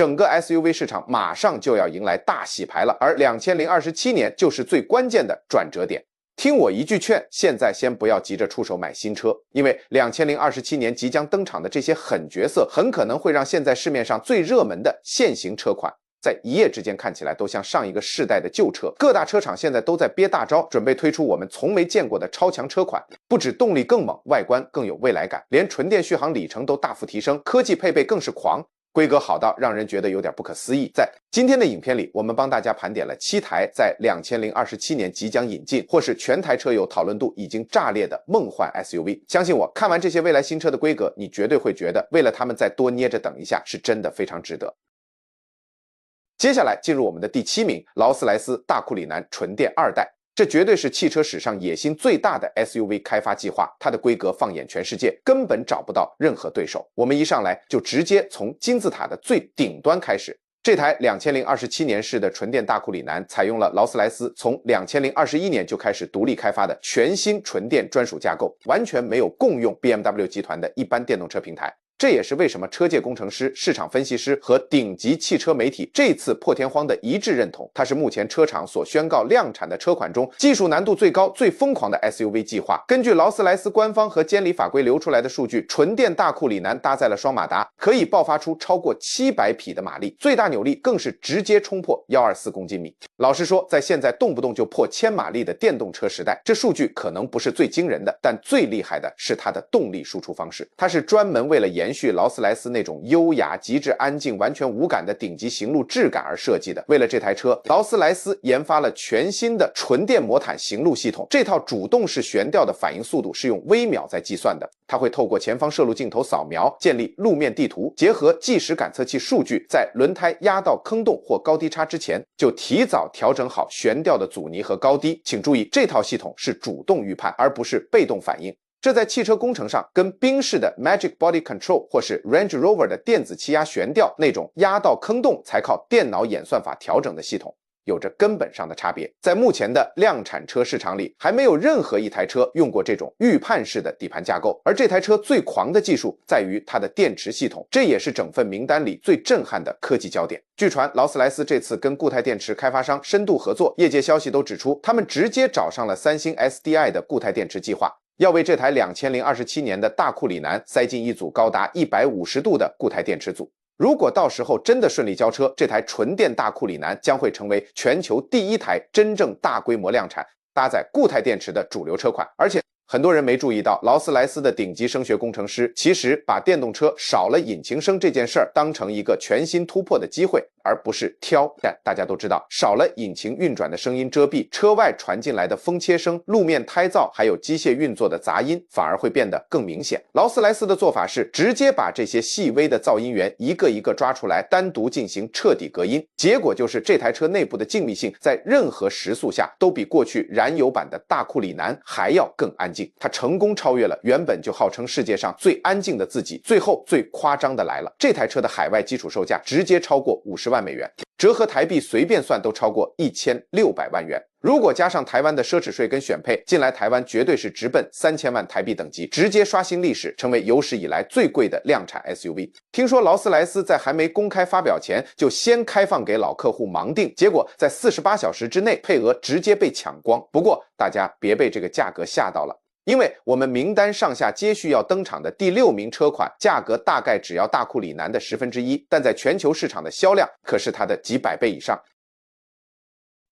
整个 SUV 市场马上就要迎来大洗牌了，而2027年就是最关键的转折点。听我一句劝，现在先不要急着出手买新车，因为2027年即将登场的这些狠角色，很可能会让现在市面上最热门的现行车款在一夜之间看起来都像上一个世代的旧车。各大车厂现在都在憋大招，准备推出我们从没见过的超强车款，不止动力更猛，外观更有未来感，连纯电续航里程都大幅提升，科技配备更是狂，规格好到让人觉得有点不可思议。在今天的影片里，我们帮大家盘点了7台在2027年即将引进，或是全台车友讨论度已经炸裂的梦幻 SUV。相信我，看完这些未来新车的规格，你绝对会觉得为了他们再多捏着等一下，是真的非常值得。接下来进入我们的第7名，劳斯莱斯大库里南纯电2代。这绝对是汽车史上野心最大的 SUV 开发计划，它的规格放眼全世界，根本找不到任何对手。我们一上来就直接从金字塔的最顶端开始。这台2027年式的纯电大库里南采用了劳斯莱斯从2021年就开始独立开发的全新纯电专属架构，完全没有共用 BMW 集团的一般电动车平台。这也是为什么车界工程师、市场分析师和顶级汽车媒体这次破天荒的一致认同，它是目前车厂所宣告量产的车款中技术难度最高、最疯狂的 SUV 计划。根据劳斯莱斯官方和监理法规流出来的数据，纯电大库里南搭载了双马达，可以爆发出超过700匹的马力，最大扭力更是直接冲破124公斤米。老实说，在现在动不动就破1000马力的电动车时代，这数据可能不是最惊人的，但最厉害的是它的动力输出方式。它是专门为了延续劳斯莱斯那种优雅、极致安静、完全无感的顶级行路质感而设计的。为了这台车，劳斯莱斯研发了全新的纯电魔毯行路系统。这套主动式悬吊的反应速度是用微秒在计算的，它会透过前方摄录镜头扫描，建立路面地图，结合即时感测器数据，在轮胎压到坑洞或高低差之前，就提早调整好悬吊的阻尼和高低。请注意，这套系统是主动预判，而不是被动反应。这在汽车工程上跟宾士的 Magic Body Control 或是 Range Rover 的电子气压悬吊那种压到坑洞才靠电脑演算法调整的系统有着根本上的差别。在目前的量产车市场里，还没有任何一台车用过这种预判式的底盘架构，而这台车最狂的技术在于它的电池系统，这也是整份名单里最震撼的科技焦点。据传劳斯莱斯这次跟固态电池开发商深度合作，业界消息都指出，他们直接找上了三星 SDI 的固态电池计划，要为这台2027年的大库里南塞进一组高达150度的固态电池组。如果到时候真的顺利交车，这台纯电大库里南将会成为全球第一台真正大规模量产搭载固态电池的主流车款。而且很多人没注意到，劳斯莱斯的顶级声学工程师其实把电动车少了引擎声这件事儿当成一个全新突破的机会，而不是挑。但大家都知道，少了引擎运转的声音遮蔽，车外传进来的风切声、路面胎噪还有机械运作的杂音反而会变得更明显。劳斯莱斯的做法是直接把这些细微的噪音源一个一个抓出来，单独进行彻底隔音，结果就是这台车内部的静谧性在任何时速下都比过去燃油版的大库里南还要更安静。它成功超越了原本就号称世界上最安静的自己。最后最夸张的来了，这台车的海外基础售价直接超过50万美元，折合台币随便算都超过1600万元。如果加上台湾的奢侈税跟选配，进来台湾绝对是直奔3000万台币等级，直接刷新历史，成为有史以来最贵的量产 SUV。 听说劳斯莱斯在还没公开发表前就先开放给老客户盲定，结果在48小时之内配额直接被抢光。不过大家别被这个价格吓到了，因为我们名单上下接续要登场的第6名车款价格大概只要大库里南的1/10，但在全球市场的销量可是它的几百倍以上。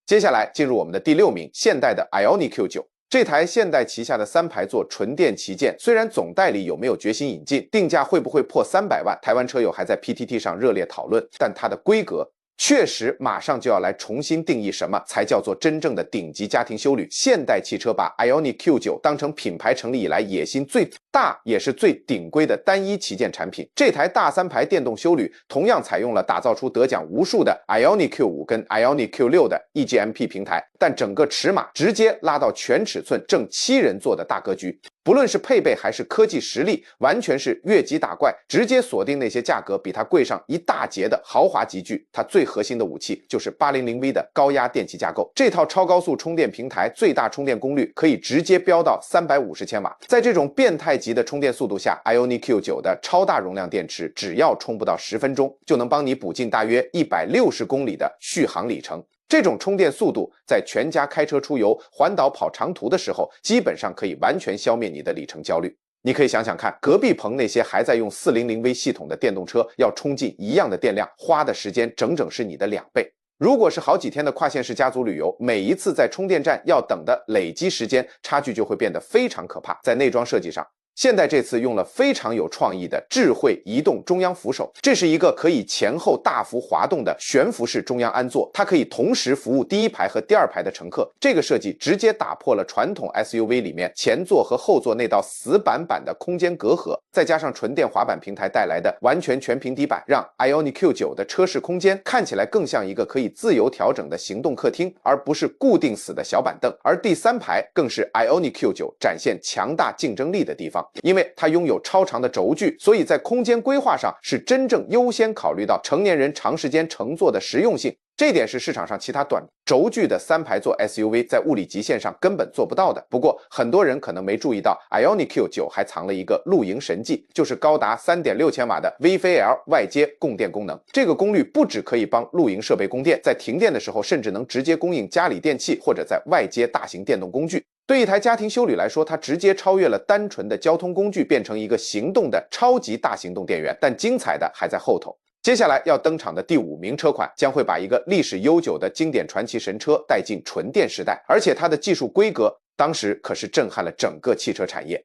接下来进入我们的第6名，现代的 IONIQ 9。这台现代旗下的3排座纯电旗舰，虽然总代理有没有决心引进，定价会不会破300万，台湾车友还在 PTT 上热烈讨论，但它的规格确实马上就要来重新定义什么才叫做真正的顶级家庭休旅。现代汽车把 IONIQ Q9 当成品牌成立以来野心最大也是最顶规的单一旗舰产品。这台大3排电动休旅同样采用了打造出得奖无数的 IONIQ Q5 跟 IONIQ Q6 的 EGMP 平台，但整个尺码直接拉到全尺寸正7人座的大格局。不论是配备还是科技实力，完全是越级打怪，直接锁定那些价格比它贵上一大截的豪华级距。它最核心的武器就是800V的高压电气架构，这套超高速充电平台最大充电功率可以直接飙到350千瓦。在这种变态级的充电速度下 ，Ioniq Q9 的超大容量电池只要充不到10分钟，就能帮你补进大约160公里的续航里程。这种充电速度，在全家开车出游、环岛跑长途的时候，基本上可以完全消灭你的里程焦虑。你可以想想看，隔壁棚那些还在用 400V 系统的电动车，要充进一样的电量，花的时间整整是你的2倍。如果是好几天的跨县市家族旅游，每一次在充电站要等的累积时间差距就会变得非常可怕。在内装设计上，现代这次用了非常有创意的智慧移动中央扶手，这是一个可以前后大幅滑动的悬浮式中央安座，它可以同时服务第一排和第二排的乘客。这个设计直接打破了传统 SUV 里面前座和后座那道死板板的空间隔阂，再加上纯电滑板平台带来的完全全平底板，让 Ioniq Q9 的车室空间看起来更像一个可以自由调整的行动客厅，而不是固定死的小板凳。而第3排更是 Ioniq Q9 展现强大竞争力的地方。因为它拥有超长的轴距，所以在空间规划上是真正优先考虑到成年人长时间乘坐的实用性。这点是市场上其他短轴距的3排座 SUV 在物理极限上根本做不到的。不过很多人可能没注意到 Ioniq Q9 还藏了一个露营神技，就是高达3.6千瓦的 VFL 外接供电功能。这个功率不只可以帮露营设备供电，在停电的时候甚至能直接供应家里电器或者在外接大型电动工具。对一台家庭休旅来说，它直接超越了单纯的交通工具，变成一个行动的超级大行动电源。但精彩的还在后头。接下来要登场的第5名车款将会把一个历史悠久的经典传奇神车带进纯电时代，而且它的技术规格当时可是震撼了整个汽车产业。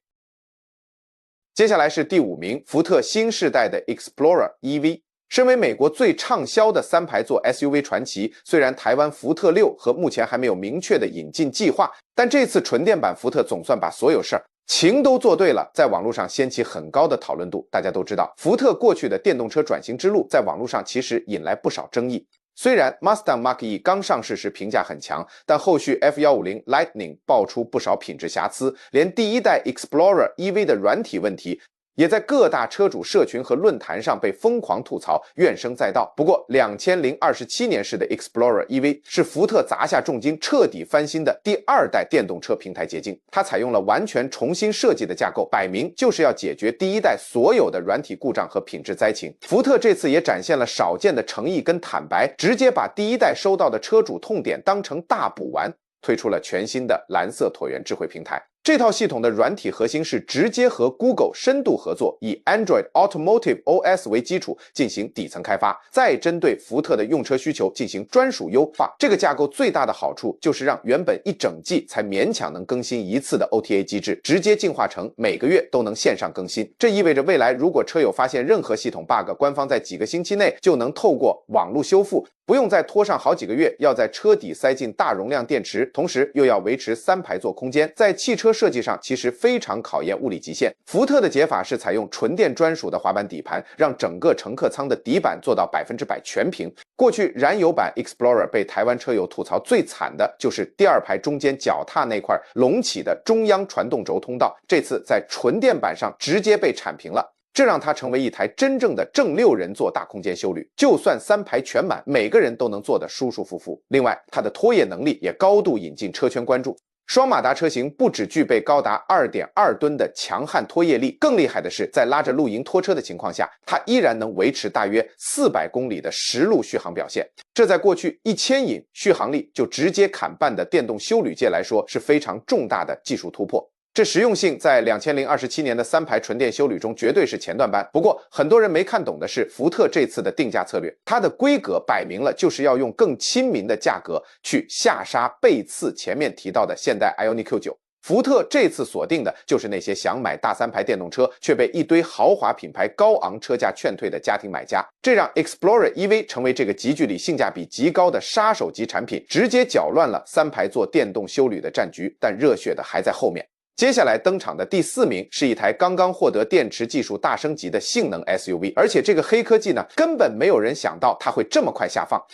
接下来是第5名，福特新世代的 Explorer EV。身为美国最畅销的3排座 SUV 传奇，虽然台湾福特6和目前还没有明确的引进计划，但这次纯电版福特总算把所有事儿情都做对了，在网络上掀起很高的讨论度。大家都知道，福特过去的电动车转型之路在网络上其实引来不少争议。虽然 Mustang Mach-E 刚上市时评价很强，但后续 F150 Lightning 爆出不少品质瑕疵，连第一代 Explorer EV 的软体问题也在各大车主社群和论坛上被疯狂吐槽，怨声载道。不过2027年式的 Explorer EV 是福特砸下重金彻底翻新的第2代电动车平台结晶，它采用了完全重新设计的架构，摆明就是要解决第一代所有的软体故障和品质灾情。福特这次也展现了少见的诚意跟坦白，直接把第一代收到的车主痛点当成大补丸，推出了全新的蓝色椭圆智慧平台。这套系统的软体核心是直接和 Google 深度合作，以 Android Automotive OS 为基础进行底层开发，再针对福特的用车需求进行专属优化。这个架构最大的好处就是让原本一整季才勉强能更新一次的 OTA 机制，直接进化成每个月都能线上更新。这意味着未来如果车友发现任何系统 bug， 官方在几个星期内就能透过网络修复，不用再拖上好几个月，要在车底塞进大容量电池，同时又要维持3排座空间，在汽车设计上其实非常考验物理极限。福特的解法是采用纯电专属的滑板底盘，让整个乘客舱的底板做到100%全平。过去燃油版 Explorer 被台湾车友吐槽最惨的就是第2排中间脚踏那块隆起的中央传动轴通道，这次在纯电版上直接被铲平了。这让它成为一台真正的正6人座大空间休旅，就算3排全满，每个人都能坐得舒舒服服。另外，它的拖曳能力也高度引进车圈关注。双马达车型不只具备高达 2.2 吨的强悍拖曳力，更厉害的是，在拉着露营拖车的情况下，它依然能维持大约400公里的实路续航表现。这在过去1000引续航力就直接砍半的电动休旅界来说是非常重大的技术突破。这实用性在2027年的3排纯电休旅中绝对是前段班。不过很多人没看懂的是福特这次的定价策略，它的规格摆明了就是要用更亲民的价格去下杀背刺前面提到的现代 Ioniq Q9。福特这次锁定的就是那些想买大3排电动车却被一堆豪华品牌高昂车价劝退的家庭买家，这让 Explorer EV 成为这个集聚里性价比极高的杀手级产品，直接搅乱了3排座电动休旅的战局。但热血的还在后面。接下来登场的第4名是一台刚刚获得电池技术大升级的性能 SUV， 而且这个黑科技呢，根本没有人想到它会这么快下放。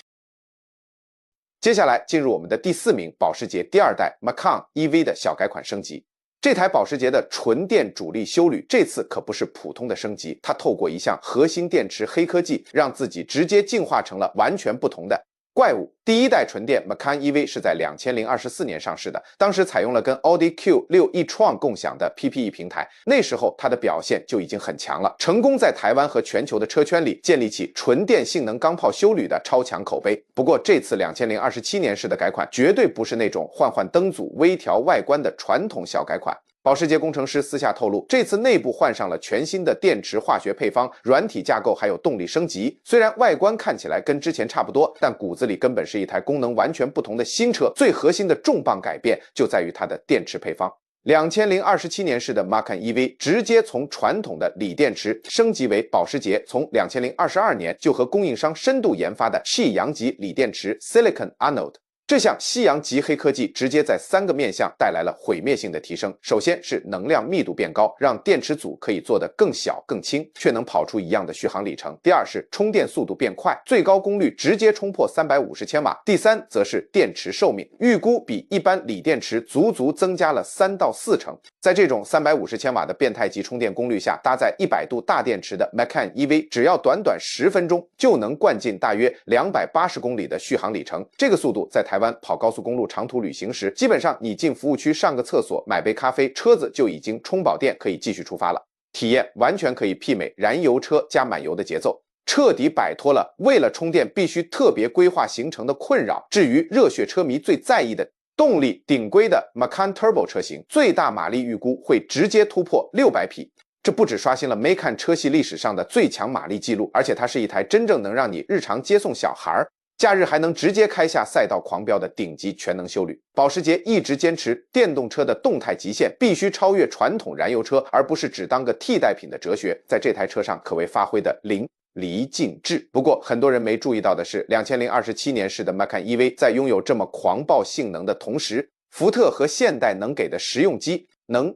接下来进入我们的第4名，保时捷第2代 Macan EV 的小改款升级。这台保时捷的纯电主力休旅，这次可不是普通的升级，它透过一项核心电池黑科技，让自己直接进化成了完全不同的怪物。第一代纯电 Macan EV 是在2024年上市的，当时采用了跟 Audi Q6 e-tron 共享的 PPE 平台，那时候它的表现就已经很强了，成功在台湾和全球的车圈里建立起纯电性能钢炮休旅的超强口碑。不过这次2027年式的改款绝对不是那种换换灯组、微调外观的传统小改款。保时捷工程师私下透露，这次内部换上了全新的电池化学配方、软体架构，还有动力升级。虽然外观看起来跟之前差不多，但骨子里根本是一台功能完全不同的新车。最核心的重磅改变就在于它的电池配方。2027年式的 Macan EV 直接从传统的锂电池升级为保时捷从2022年就和供应商深度研发的气阳级锂电池 Silicon Anode。这项西洋级黑科技直接在3个面向带来了毁灭性的提升。首先是能量密度变高，让电池组可以做得更小更轻，却能跑出一样的续航里程。第二是充电速度变快，最高功率直接冲破350千瓦。第三则是电池寿命，预估比一般锂电池足足增加了3到4成。在这种350千瓦的变态级充电功率下，搭载100度大电池的 Macan EV 只要短短10分钟就能灌进大约280公里的续航里程。这个速度在台湾跑高速公路长途旅行时，基本上你进服务区上个厕所买杯咖啡，车子就已经充饱电可以继续出发了，体验完全可以媲美燃油车加满油的节奏，彻底摆脱了为了充电必须特别规划行程的困扰。至于热血车迷最在意的动力，顶规的 Macan Turbo 车型最大马力预估会直接突破600匹，这不只刷新了 Macan 车系历史上的最强马力记录，而且它是一台真正能让你日常接送小孩，假日还能直接开下赛道狂飙的顶级全能休旅。保时捷一直坚持电动车的动态极限必须超越传统燃油车，而不是只当个替代品的哲学，在这台车上可谓发挥的淋漓尽致。不过很多人没注意到的是，2027年式的 Macan EV 在拥有这么狂暴性能的同时，福特和现代能给的实用机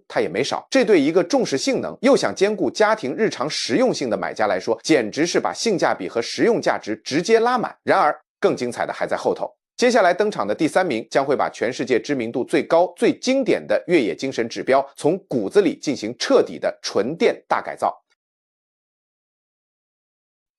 它也没少，这对一个重视性能又想兼顾家庭日常实用性的买家来说，简直是把性价比和实用价值直接拉满。然而更精彩的还在后头，接下来登场的第3名将会把全世界知名度最高、最经典的越野精神指标从骨子里进行彻底的纯电大改造。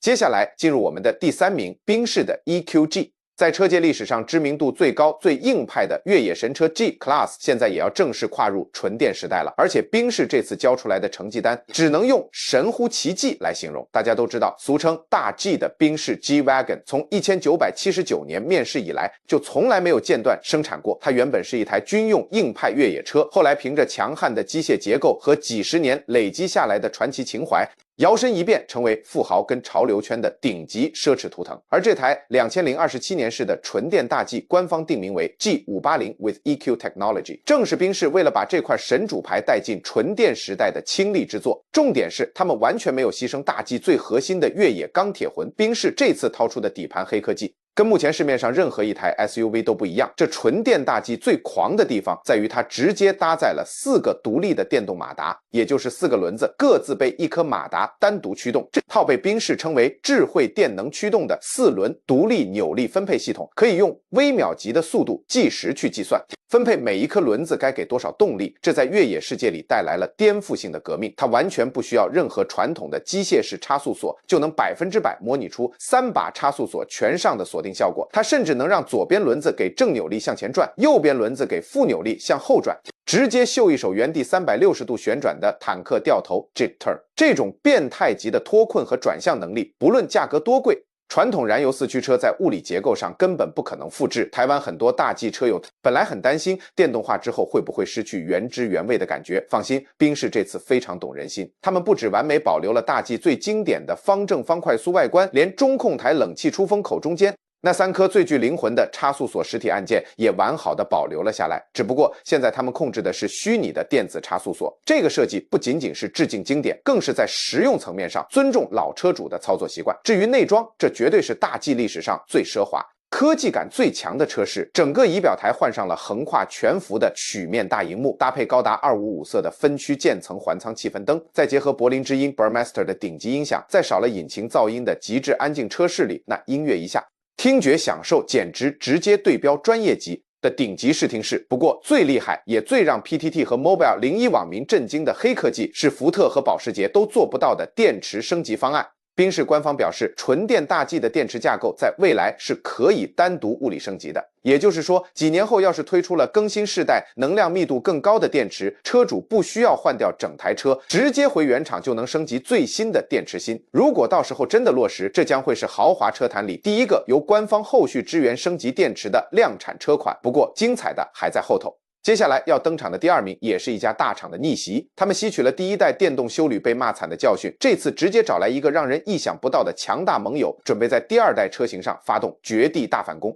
接下来进入我们的第3名，宾士的 EQG。在车界历史上知名度最高、最硬派的越野神车 G-Class 现在也要正式跨入纯电时代了，而且宾士这次交出来的成绩单只能用神乎其技来形容。大家都知道，俗称大 G 的宾士 G-Wagon 从1979年面世以来就从来没有间断生产过，它原本是一台军用硬派越野车，后来凭着强悍的机械结构和几十年累积下来的传奇情怀，摇身一变成为富豪跟潮流圈的顶级奢侈图腾。而这台2027年式的纯电大 G 官方定名为 G580 with EQ Technology， 正是宾士为了把这块神主牌带进纯电时代的倾力之作。重点是他们完全没有牺牲大 G 最核心的越野钢铁魂，宾士这次掏出的底盘黑科技跟目前市面上任何一台 SUV 都不一样。这纯电大 G 最狂的地方在于它直接搭载了4个独立的电动马达，也就是4个轮子各自被1颗马达单独驱动。这套被宾士称为智慧电能驱动的4轮独立扭力分配系统，可以用微秒级的速度计时去计算分配每一颗轮子该给多少动力。这在越野世界里带来了颠覆性的革命，它完全不需要任何传统的机械式差速锁，就能100%模拟出3把差速锁全上的锁定效果。它甚至能让左边轮子给正扭力向前转，右边轮子给负扭力向后转，直接秀一手原地360度旋转的坦克掉头 Jet Turn。 这种变态级的脱困和转向能力，不论价格多贵，传统燃油4驱车在物理结构上根本不可能复制。台湾很多大 G 车友本来很担心电动化之后会不会失去原汁原味的感觉，放心，宾士这次非常懂人心，他们不只完美保留了大 G 最经典的方正方块酥外观，连中控台冷气出风口中间那3颗最具灵魂的差速锁实体按键也完好的保留了下来，只不过现在他们控制的是虚拟的电子差速锁。这个设计不仅仅是致敬经典，更是在实用层面上尊重老车主的操作习惯。至于内装，这绝对是大 G 历史上最奢华、科技感最强的车饰，整个仪表台换上了横跨全幅的曲面大荧幕，搭配高达255色的分区渐层环舱气氛灯，再结合柏林之音 Burmester 的顶级音响，在少了引擎噪音的极致安静车室里，那音乐一下，听觉享受简直直接对标专业级。的顶级视听室。不过最厉害也最让 PTT 和 Mobile 01网民震惊的黑科技是福特和保时捷都做不到的电池升级方案。宾士官方表示，纯电大 G 的电池架构在未来是可以单独物理升级的。也就是说，几年后要是推出了更新世代、能量密度更高的电池，车主不需要换掉整台车，直接回原厂就能升级最新的电池芯。如果到时候真的落实，这将会是豪华车坛里第一个由官方后续支援升级电池的量产车款。不过，精彩的还在后头。接下来要登场的第二名也是一家大厂的逆袭，他们吸取了第一代电动休旅被骂惨的教训，这次直接找来一个让人意想不到的强大盟友，准备在第二代车型上发动绝地大反攻。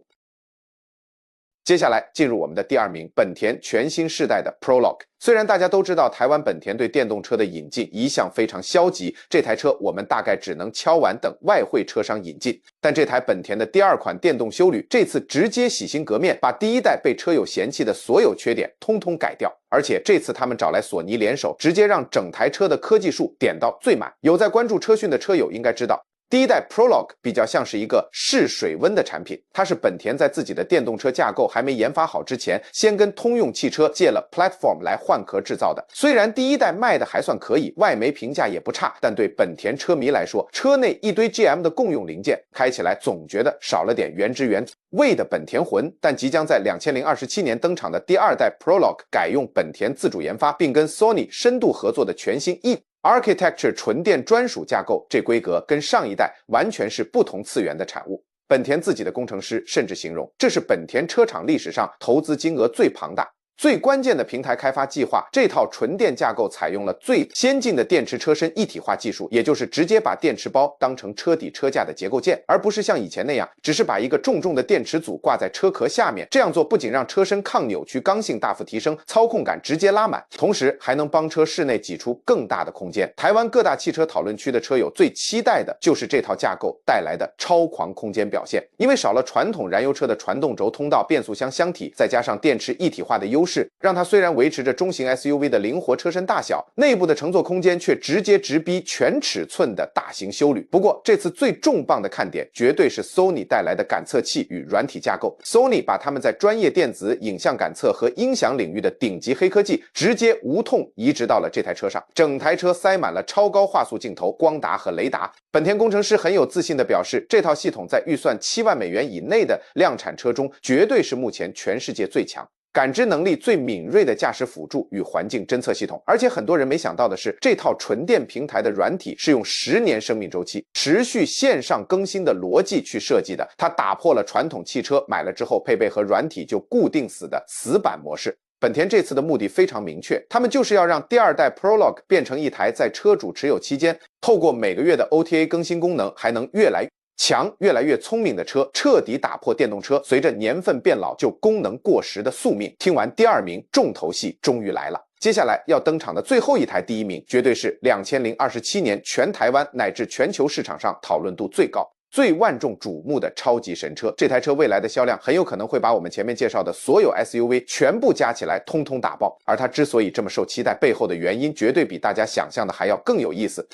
接下来进入我们的第二名，本田全新世代的 Prologue。虽然大家都知道台湾本田对电动车的引进一向非常消极，这台车我们大概只能敲完等外汇车商引进，但这台本田的第二款电动休旅这次直接洗心革面，把第一代被车友嫌弃的所有缺点通通改掉。而且这次他们找来索尼联手，直接让整台车的科技树点到最满。有在关注车讯的车友应该知道，第一代 Prologue 比较像是一个试水温的产品，它是本田在自己的电动车架构还没研发好之前，先跟通用汽车借了 Platform 来换壳制造的。虽然第一代卖的还算可以，外媒评价也不差，但对本田车迷来说，车内一堆 GM 的共用零件，开起来总觉得少了点原汁原味的本田魂。但即将在2027年登场的第二代 Prologue 改用本田自主研发，并跟 Sony 深度合作的全新 Architecture 纯电专属架构，这规格跟上一代完全是不同次元的产物。本田自己的工程师甚至形容，这是本田车厂历史上投资金额最庞大、最关键的平台开发计划。这套纯电架构采用了最先进的电池车身一体化技术，也就是直接把电池包当成车底车架的结构件，而不是像以前那样只是把一个重重的电池组挂在车壳下面。这样做不仅让车身抗扭曲刚性大幅提升，操控感直接拉满，同时还能帮车室内挤出更大的空间。台湾各大汽车讨论区的车友最期待的就是这套架构带来的超狂空间表现，因为少了传统燃油车的传动轴通道变速箱箱体，再加上电池一体化的优势，让它虽然维持着中型 SUV 的灵活车身大小，内部的乘坐空间却直接直逼全尺寸的大型休旅。不过这次最重磅的看点绝对是 Sony 带来的感测器与软体架构。 Sony 把他们在专业电子、影像感测和音响领域的顶级黑科技直接无痛移植到了这台车上，整台车塞满了超高画素镜头、光达和雷达。本田工程师很有自信地表示，这套系统在预算7万美元以内的量产车中绝对是目前全世界最强，感知能力最敏锐的驾驶辅助与环境侦测系统。而且很多人没想到的是，这套纯电平台的软体是用10年生命周期、持续线上更新的逻辑去设计的，它打破了传统汽车买了之后配备和软体就固定死的死板模式。本田这次的目的非常明确，他们就是要让第二代 Prologue 变成一台在车主持有期间，透过每个月的 OTA 更新功能，还能越来越强、越来越聪明的车，彻底打破电动车随着年份变老就功能过时的宿命。听完第二名，重头戏终于来了。接下来要登场的最后一台第一名，绝对是2027年全台湾乃至全球市场上讨论度最高、最万众瞩目的超级神车。这台车未来的销量很有可能会把我们前面介绍的所有 SUV 全部加起来通通打爆。而它之所以这么受期待，背后的原因绝对比大家想象的还要更有意思。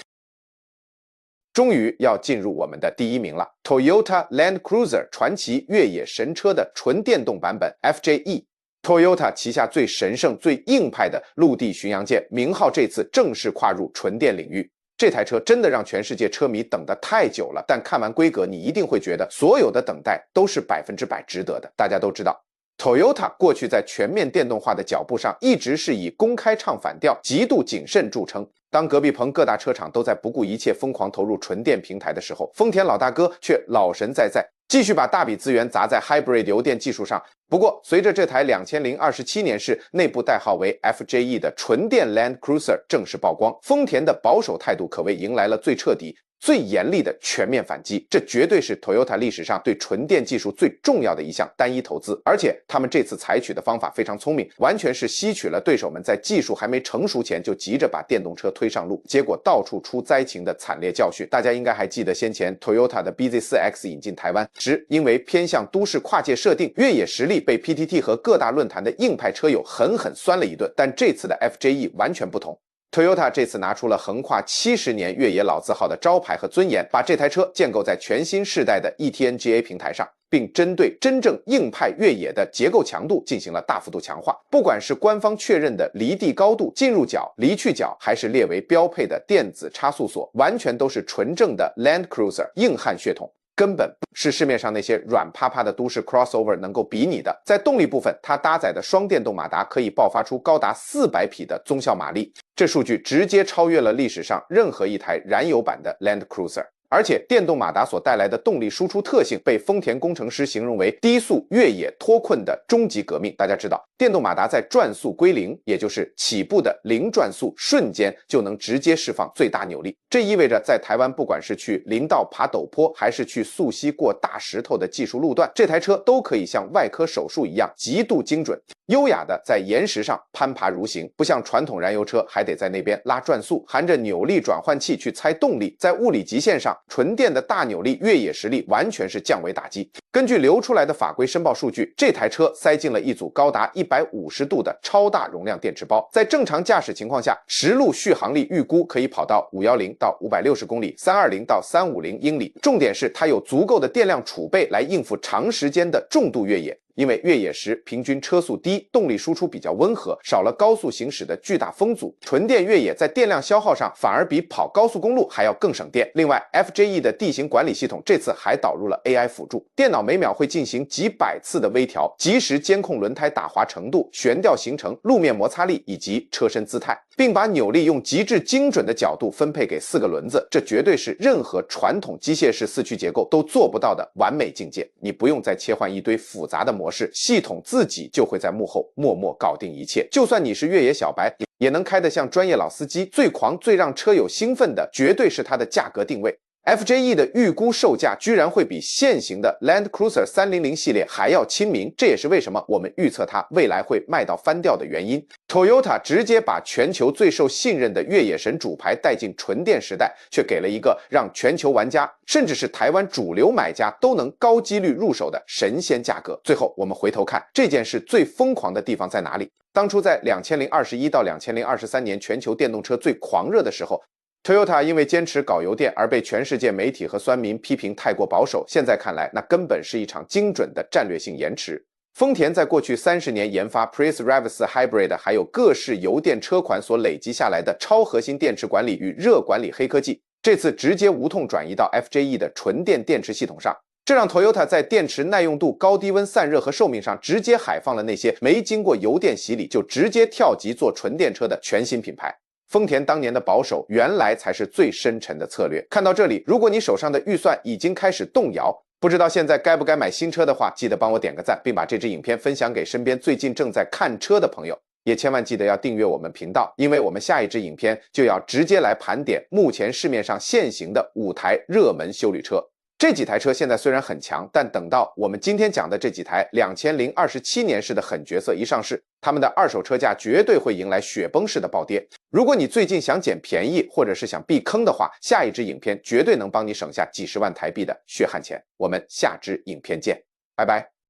终于要进入我们的第一名了， Toyota Land Cruiser 传奇越野神车的纯电动版本 FJE。Toyota 旗下最神圣、最硬派的陆地巡洋舰名号这次正式跨入纯电领域。这台车真的让全世界车迷等得太久了，但看完规格，你一定会觉得所有的等待都是100%值得的。大家都知道，Toyota 过去在全面电动化的脚步上一直是以公开唱反调、极度谨慎著称。当隔壁棚各大车厂都在不顾一切疯狂投入纯电平台的时候，丰田老大哥却老神在在，继续把大笔资源砸在 Hybrid 油电技术上。不过随着这台2027年式内部代号为 FJE 的纯电 Land Cruiser 正式曝光，丰田的保守态度可谓迎来了最彻底、最严厉的全面反击。这绝对是 Toyota 历史上对纯电技术最重要的一项单一投资，而且他们这次采取的方法非常聪明，完全是吸取了对手们在技术还没成熟前就急着把电动车推上路，结果到处出灾情的惨烈教训。大家应该还记得先前 Toyota 的 BZ4X 引进台湾时，因为偏向都市跨界设定，越野实力被 PTT 和各大论坛的硬派车友狠狠酸了一顿，但这次的 FJE 完全不同。Toyota 这次拿出了横跨70年越野老字号的招牌和尊严，把这台车建构在全新世代的 eTNGA 平台上，并针对真正硬派越野的结构强度进行了大幅度强化。不管是官方确认的离地高度、进入角、离去角，还是列为标配的电子差速锁，完全都是纯正的 Land Cruiser 硬汉血统。根本是市面上那些软趴趴的都市 crossover 能够比拟的。在动力部分，它搭载的双电动马达可以爆发出高达400匹的综效马力，这数据直接超越了历史上任何一台燃油版的 Land Cruiser。而且电动马达所带来的动力输出特性被丰田工程师形容为低速越野脱困的终极革命。大家知道，电动马达在转速归零，也就是起步的0转速瞬间就能直接释放最大扭力。这意味着在台湾不管是去林道爬陡坡，还是去溯溪过大石头的技术路段，这台车都可以像外科手术一样极度精准优雅的在岩石上攀爬如行，不像传统燃油车还得在那边拉转速，含着扭力转换器去猜动力。在物理极限上，纯电的大扭力越野实力完全是降维打击。根据流出来的法规申报数据，这台车塞进了一组高达150度的超大容量电池包，在正常驾驶情况下，实路续航力预估可以跑到510到560公里，320到350英里。重点是它有足够的电量储备来应付长时间的重度越野。因为越野时平均车速低，动力输出比较温和，少了高速行驶的巨大风阻，纯电越野在电量消耗上反而比跑高速公路还要更省电。另外 FJE 的地形管理系统这次还导入了 AI 辅助，电脑每秒会进行几百次的微调，及时监控轮胎打滑程度、悬吊行程、路面摩擦力以及车身姿态，并把扭力用极致精准的角度分配给4个轮子，这绝对是任何传统机械式4驱结构都做不到的完美境界。你不用再切换一堆复杂的模式，系统自己就会在幕后默默搞定一切。就算你是越野小白，也能开得像专业老司机。最狂最让车友兴奋的绝对是它的价格定位。FJE 的预估售价居然会比现行的 Land Cruiser 300系列还要亲民，这也是为什么我们预测它未来会卖到翻掉的原因。Toyota 直接把全球最受信任的越野神主牌带进纯电时代，却给了一个让全球玩家甚至是台湾主流买家都能高几率入手的神仙价格。最后我们回头看这件事最疯狂的地方在哪里？当初在2021到2023年全球电动车最狂热的时候，Toyota 因为坚持搞油电而被全世界媒体和酸民批评太过保守，现在看来那根本是一场精准的战略性延迟。丰田在过去30年研发 Prius Revs Hybrid 还有各式油电车款所累积下来的超核心电池管理与热管理黑科技，这次直接无痛转移到 FJE 的纯电电池系统上，这让 Toyota 在电池耐用度、高低温散热和寿命上直接海放了那些没经过油电洗礼就直接跳级做纯电车的全新品牌。丰田当年的保守原来才是最深沉的策略。看到这里，如果你手上的预算已经开始动摇，不知道现在该不该买新车的话，记得帮我点个赞，并把这支影片分享给身边最近正在看车的朋友，也千万记得要订阅我们频道，因为我们下一支影片就要直接来盘点目前市面上现行的5台热门休旅车。这几台车现在虽然很强，但等到我们今天讲的这几台2027年式的狠角色一上市，他们的二手车价绝对会迎来雪崩式的暴跌。如果你最近想捡便宜，或者是想避坑的话，下一支影片绝对能帮你省下几十万台币的血汗钱。我们下支影片见，拜拜。